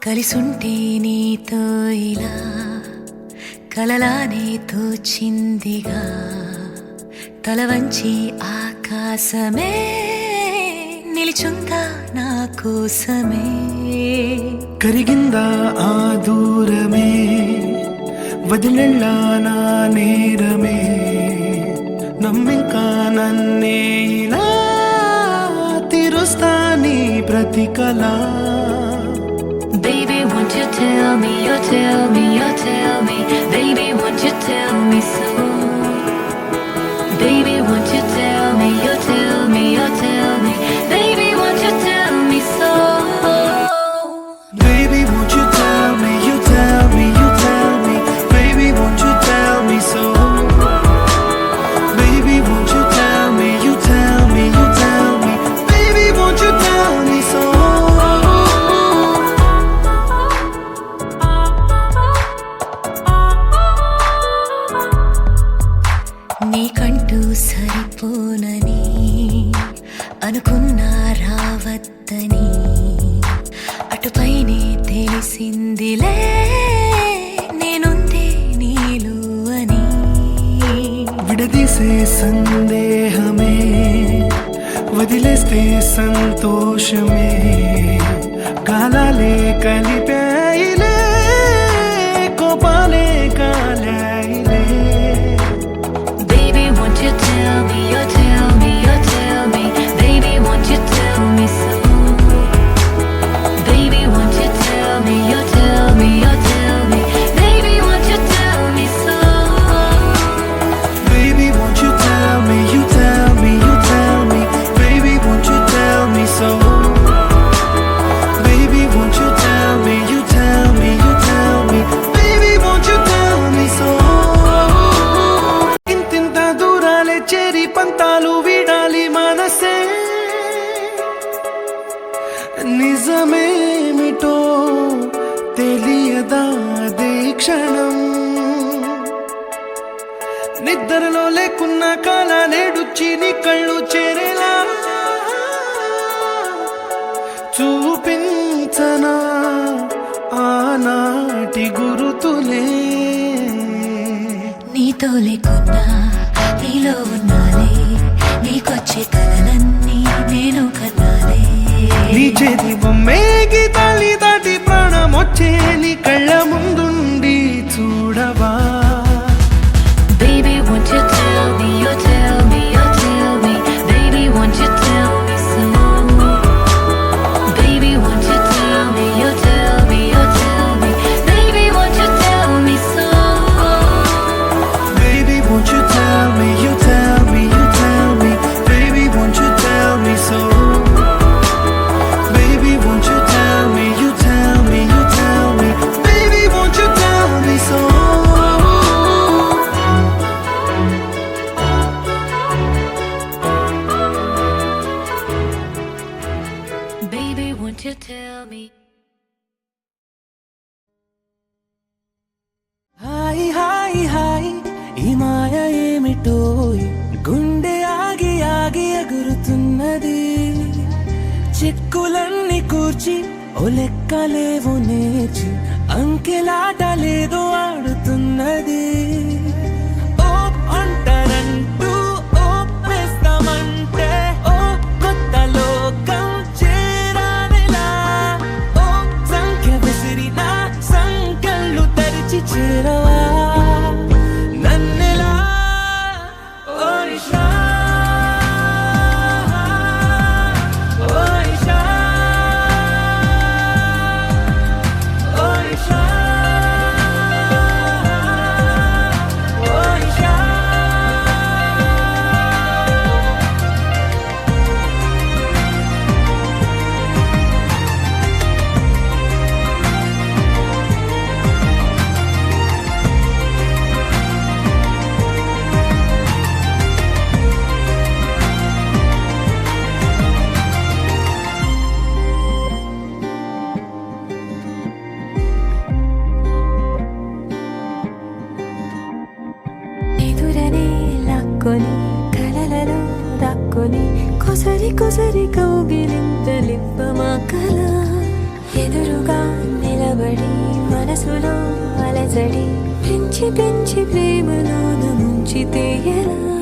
కలిసుంటే నీతో ఇలా కలలానే తోచిందిగా తల వంచి ఆకాశమే నిలిచుందా నా కోసమే కరిగిందా ఆ దూరమే వదిలెళ్ళా నా నేరమే నమ్మింకా నన్నే ఇలా తీరుస్తా నీ ప్రతి కళ Baby, won't you tell me, you tell me, you tell me Baby, won't you tell me so Baby, won't you tell me, you tell me, you tell me Baby, won't you tell me so Baby, won't you tell me, you tell me, you tell me Baby, won't you tell me so Baby, won't you tell me, you tell me, you tell me Baby, won't you tell me so నీకంటూ సరిపోనని అనుకున్నా రావద్దని అటుపైనే తెలిసిందిలే నేనుంది నీలు అని విడదీసే సందేహమే వదిలేస్తే సంతోషమే కాలాలే కలిపాయిలే కోపాలే కాలాయిలే Baby, won't you tell me, you tell me, you tell me Baby, won't you tell me so Baby, won't you tell me, you tell me, you tell me Baby, won't you tell me so Baby, won't you tell me, you tell me, you tell me Baby, won't you tell me so Baby, won't you tell me, you tell me, you tell me Baby, won't you tell me so ఇంతింత దూరాలే చేరి పంతాలు వీడాలి మనసే నిజమేమిటో తెలియదా అదే క్షణం నిద్రలో లేకున్న కాల నేడుచ్చి నీ కళ్ళు చేరేలా చూపించనా ఆనాటి గురుతులే నీతో లేకున్నా నీలో ఉన్నాలే నీకొచ్చే కలలన్నీ నేను కన్నాలే నీ చేతి బొమ్మే గీతాలి దాటి ప్రాణం వచ్చే నీ కళ్ళ ముందుండి చూడవా Baby, won't you tell me, you tell me, you tell me Baby, won't you tell me so Baby, won't you tell me, you tell me, you tell me Baby, won't you tell me so Baby, won't you tell me, you tell me, you tell me Baby, won't you tell me so Baby, won't you tell me, you tell me, you tell me Baby, won't you tell me so Baby, won't you tell me hi hi hi ఈ మాయ ఏమిటో గుండె ఆగి ఆగి ఎగురుతున్నది చిక్కులన్నీ కూర్చి ఓ లెక్కలేవు నేర్చి అంకెలాట లేదు ఆడుతున్నది ఓ అంటారంటూ ఓ వేస్తామంటే ఓ కొత్త లోకం చేరానిలా ఓ సంఖ్య విసిరిన సంఖ్యలు తెరిచి చేరవా నన్నెలా ఓ ఇషా ఓ ఇషా ఓ ఇషా ఓ ఇషా ఎదురనే లాక్కొని కలలలో దాక్కొని కొసరి కొసరి కౌగిలింతలిప్ప మా కల ఎదురుగా నిలబడి మనసులో అలజడి పెంచి పెంచి ప్రేమలోన ముంచితే ఎలా